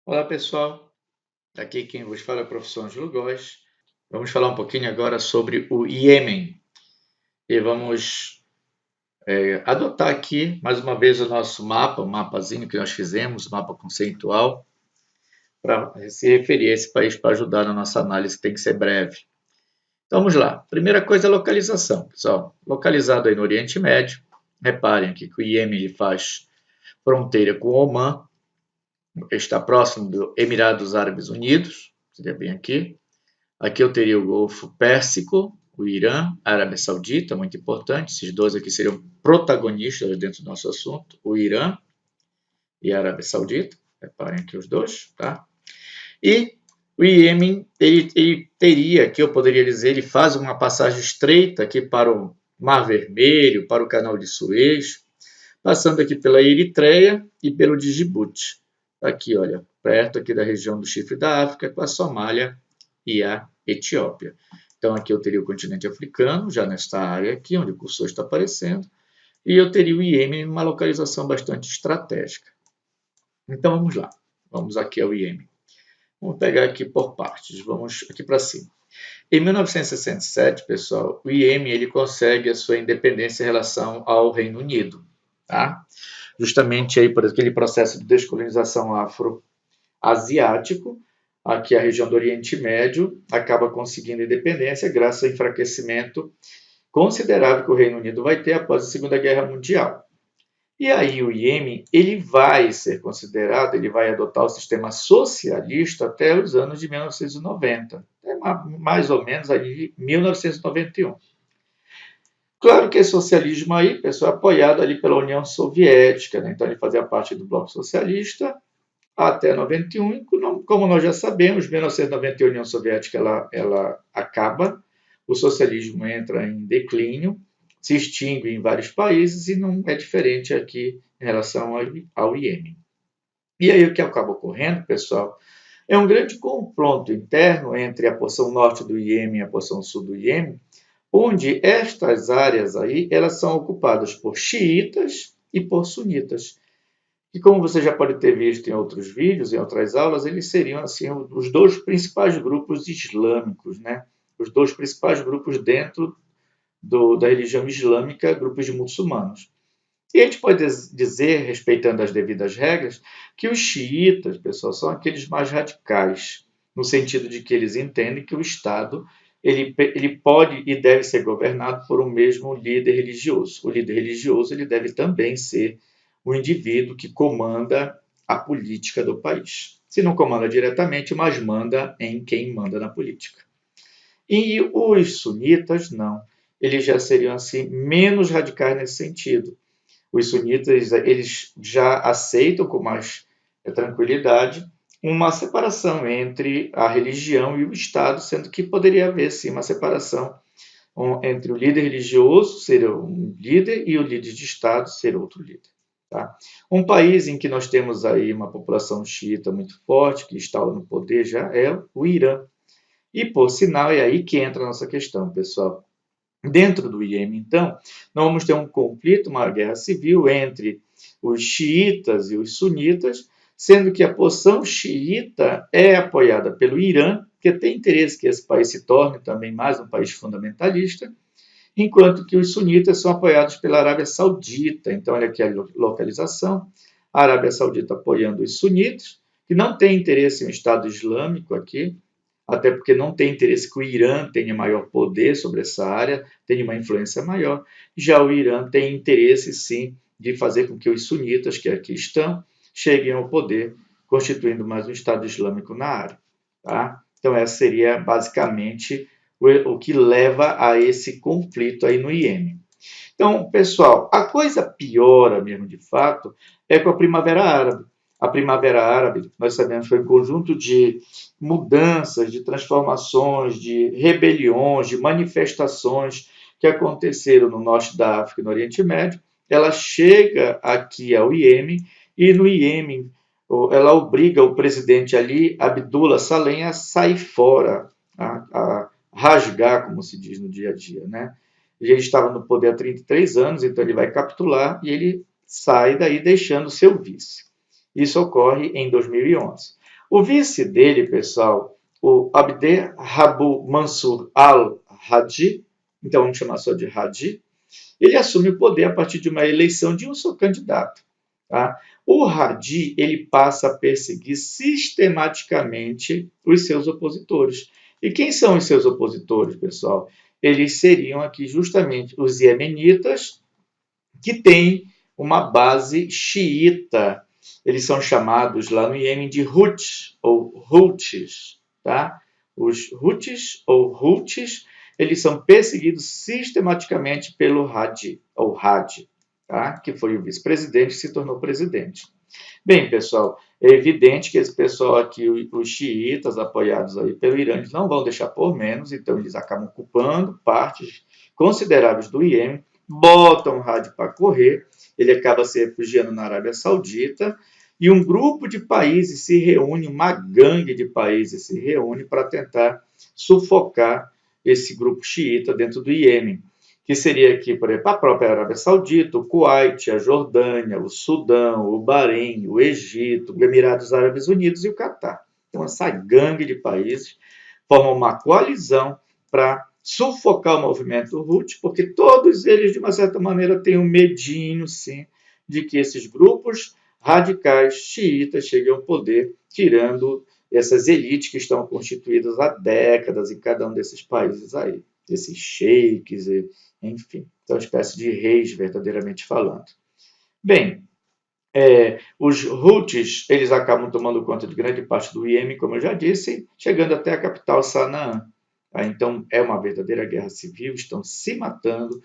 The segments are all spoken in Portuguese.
Olá pessoal, aqui quem vos fala é o professor Ângelo Góes. Vamos falar um pouquinho agora sobre o Iêmen e vamos adotar aqui mais uma vez o nosso mapa, o mapazinho que nós fizemos, o mapa conceitual, para se referir a esse país para ajudar na nossa análise, tem que ser breve. Então vamos lá, primeira coisa é a localização, pessoal. Localizado aí no Oriente Médio, reparem aqui que o Iêmen ele faz fronteira com o Omã, está próximo do Emirados Árabes Unidos, seria bem aqui. Aqui eu teria o Golfo Pérsico, o Irã, a Arábia Saudita, muito importante. Esses dois aqui seriam protagonistas dentro do nosso assunto, o Irã e a Arábia Saudita. Reparem aqui os dois, tá? E o Iêmen, ele teria, aqui eu poderia dizer, ele faz uma passagem estreita aqui para o Mar Vermelho, para o Canal de Suez, passando aqui pela Eritreia e pelo Djibouti. Aqui, olha, perto aqui da região do Chifre da África, com a Somália e a Etiópia. Então, aqui eu teria o continente africano, já nesta área aqui, onde o cursor está aparecendo, e eu teria o Iêmen em uma localização bastante estratégica. Então, vamos lá. Vamos aqui ao Iêmen. Vamos pegar aqui por partes. Vamos aqui para cima. Em 1967, pessoal, o Iêmen ele consegue a sua independência em relação ao Reino Unido, tá? Justamente aí por aquele processo de descolonização afro-asiático, aqui a região do Oriente Médio acaba conseguindo independência graças ao enfraquecimento considerável que o Reino Unido vai ter após a Segunda Guerra Mundial. E aí o Iêmen ele vai ser considerado, ele vai adotar o sistema socialista até os anos de 1990, mais ou menos aí 1991. Claro que esse socialismo aí, pessoal, é apoiado ali pela União Soviética, né? Então ele fazia parte do bloco socialista até 91, como nós já sabemos, 1991 a União Soviética ela acaba, o socialismo entra em declínio, se extingue em vários países e não é diferente aqui em relação ao Iêmen. E aí o que acaba ocorrendo, pessoal, é um grande confronto interno entre a porção norte do Iêmen e a porção sul do Iêmen, onde estas áreas aí elas são ocupadas por xiitas e por sunitas. E como você já pode ter visto em outros vídeos, em outras aulas, eles seriam assim os dois principais grupos islâmicos, né? Os dois principais grupos dentro da religião islâmica, grupos de muçulmanos. E a gente pode dizer, respeitando as devidas regras, que os xiitas, pessoal, são aqueles mais radicais, no sentido de que eles entendem que o Estado ele pode e deve ser governado por um mesmo líder religioso. O líder religioso ele deve também ser o indivíduo que comanda a política do país. Se não comanda diretamente, mas manda em quem manda na política. E os sunitas, não. Eles já seriam assim menos radicais nesse sentido. Os sunitas eles já aceitam com mais tranquilidade uma separação entre a religião e o Estado, sendo que poderia haver sim uma separação entre o líder religioso ser um líder e o líder de Estado ser outro líder. Tá? Um país em que nós temos aí uma população xiita muito forte, que está no poder já, é o Irã. E, por sinal, é aí que entra a nossa questão, pessoal. Dentro do Iêmen, então, nós vamos ter um conflito, uma guerra civil entre os xiitas e os sunitas, sendo que a porção xiita é apoiada pelo Irã, que tem interesse que esse país se torne também mais um país fundamentalista, enquanto que os sunitas são apoiados pela Arábia Saudita. Então, olha aqui a localização, a Arábia Saudita apoiando os sunitas, que não tem interesse em um Estado Islâmico aqui, até porque não tem interesse que o Irã tenha maior poder sobre essa área, tenha uma influência maior. Já o Irã tem interesse, sim, de fazer com que os sunitas que aqui estão cheguem ao poder, constituindo mais um Estado Islâmico na área. Tá? Então, essa seria basicamente o que leva a esse conflito aí no Iêmen. Então, pessoal, a coisa piora mesmo de fato é com a Primavera Árabe. A Primavera Árabe, nós sabemos, foi um conjunto de mudanças, de transformações, de rebeliões, de manifestações que aconteceram no norte da África e no Oriente Médio. Ela chega aqui ao Iêmen e no Iêmen ela obriga o presidente Ali Abdullah Salem a sair fora, a rasgar, como se diz no dia a dia, né? Ele estava no poder há 33 anos, então ele vai capitular e ele sai daí deixando seu vice. Isso ocorre em 2011. O vice dele, pessoal, o Abdel Rabu Mansur al-Hadi, então vamos chamar só de Hadi, ele assume o poder a partir de uma eleição de um só candidato. Tá? O Hadi ele passa a perseguir sistematicamente os seus opositores. E quem são os seus opositores, pessoal? Eles seriam aqui justamente os iemenitas, que têm uma base xiita. Eles são chamados lá no Iêmen de Houthis ou Houthis. Tá? Os Houthis ou Houthis, eles são perseguidos sistematicamente pelo Hadi, ou Hadi, tá? Que foi o vice-presidente que se tornou presidente. Bem, pessoal, é evidente que esse pessoal aqui, os xiitas apoiados aí pelo Irã, eles não vão deixar por menos, então eles acabam ocupando partes consideráveis do Iêmen, botam o Hadi para correr, ele acaba se refugiando na Arábia Saudita, e um grupo de países se reúne, uma gangue de países se reúne para tentar sufocar esse grupo xiita dentro do Iêmen, que seria aqui, por exemplo, a própria Arábia Saudita, o Kuwait, a Jordânia, o Sudão, o Bahrein, o Egito, os Emirados Árabes Unidos e o Catar. Então, essa gangue de países forma uma coalizão para sufocar o movimento Houthi, porque todos eles, de uma certa maneira, têm um medinho, sim, de que esses grupos radicais xiitas cheguem ao poder, tirando essas elites que estão constituídas há décadas em cada um desses países aí, esses sheiks, enfim, então, uma espécie de reis, verdadeiramente falando. Bem, os Houthis, eles acabam tomando conta de grande parte do Iêmen, como eu já disse, chegando até a capital Sanaã. Tá? Então, é uma verdadeira guerra civil, estão se matando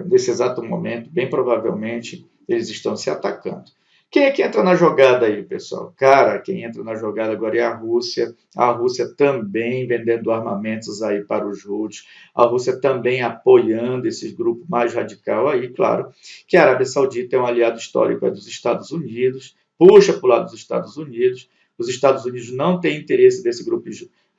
nesse exato momento, bem provavelmente eles estão se atacando. Quem é que entra na jogada aí, pessoal? Cara, quem entra na jogada agora é a Rússia. A Rússia também vendendo armamentos aí para os Houthis. A Rússia também apoiando esses grupos mais radicais aí, claro, que a Arábia Saudita é um aliado histórico dos Estados Unidos, puxa para o lado dos Estados Unidos. Os Estados Unidos não têm interesse desse grupo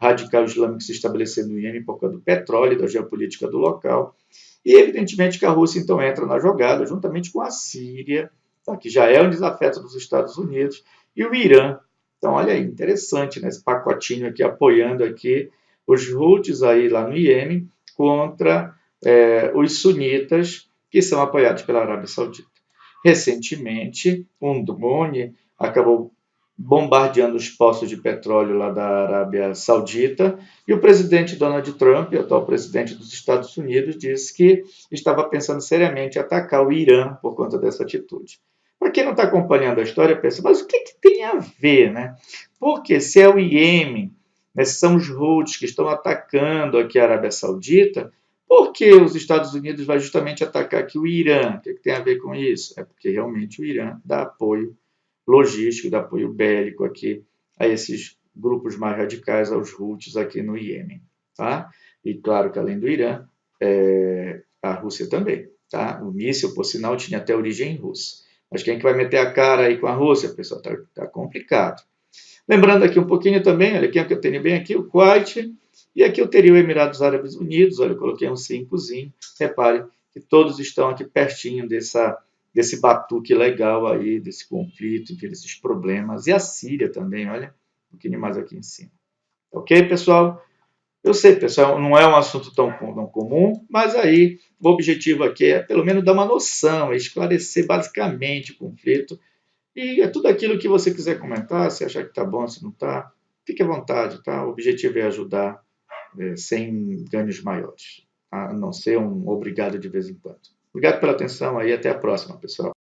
radical islâmico se estabelecer no Iêmen por causa do petróleo e da geopolítica do local. E, evidentemente, que a Rússia, então, entra na jogada, juntamente com a Síria, tá, que já é um desafeto dos Estados Unidos, e o Irã. Então, olha aí, interessante, né, esse pacotinho aqui, apoiando aqui os Houthis aí lá no Iêmen contra os sunitas, que são apoiados pela Arábia Saudita. Recentemente, um drone acabou bombardeando os poços de petróleo lá da Arábia Saudita, e o presidente Donald Trump, o atual presidente dos Estados Unidos, disse que estava pensando seriamente em atacar o Irã por conta dessa atitude. Para quem não está acompanhando a história, pensa, mas o que tem a ver, né? Porque se é o Iêmen, né, se são os Houthis que estão atacando aqui a Arábia Saudita, por que os Estados Unidos vai justamente atacar aqui o Irã? O que tem a ver com isso? É porque realmente o Irã dá apoio logístico, de apoio bélico aqui a esses grupos mais radicais, aos Houthis aqui no Iêmen. Tá? E claro que além do Irã, a Rússia também. Tá? O míssil, por sinal, tinha até origem russa. Mas quem que vai meter a cara aí com a Rússia, pessoal? Tá complicado. Lembrando aqui um pouquinho também, olha aqui o que eu tenho bem aqui, o Kuwait, e aqui eu teria o Emirados Árabes Unidos, olha, eu coloquei um 5zinho, repare que todos estão aqui pertinho desse batuque legal aí, desse conflito, desses problemas, e a Síria também, olha, um pouquinho mais aqui em cima. Ok, pessoal? Eu sei, pessoal, não é um assunto tão comum, mas aí o objetivo aqui é pelo menos dar uma noção, esclarecer basicamente o conflito, e é tudo aquilo que você quiser comentar, se achar que está bom, se não está, fique à vontade, tá? O objetivo é ajudar sem ganhos maiores, a não ser um obrigado de vez em quando. Obrigado pela atenção aí, até a próxima, pessoal.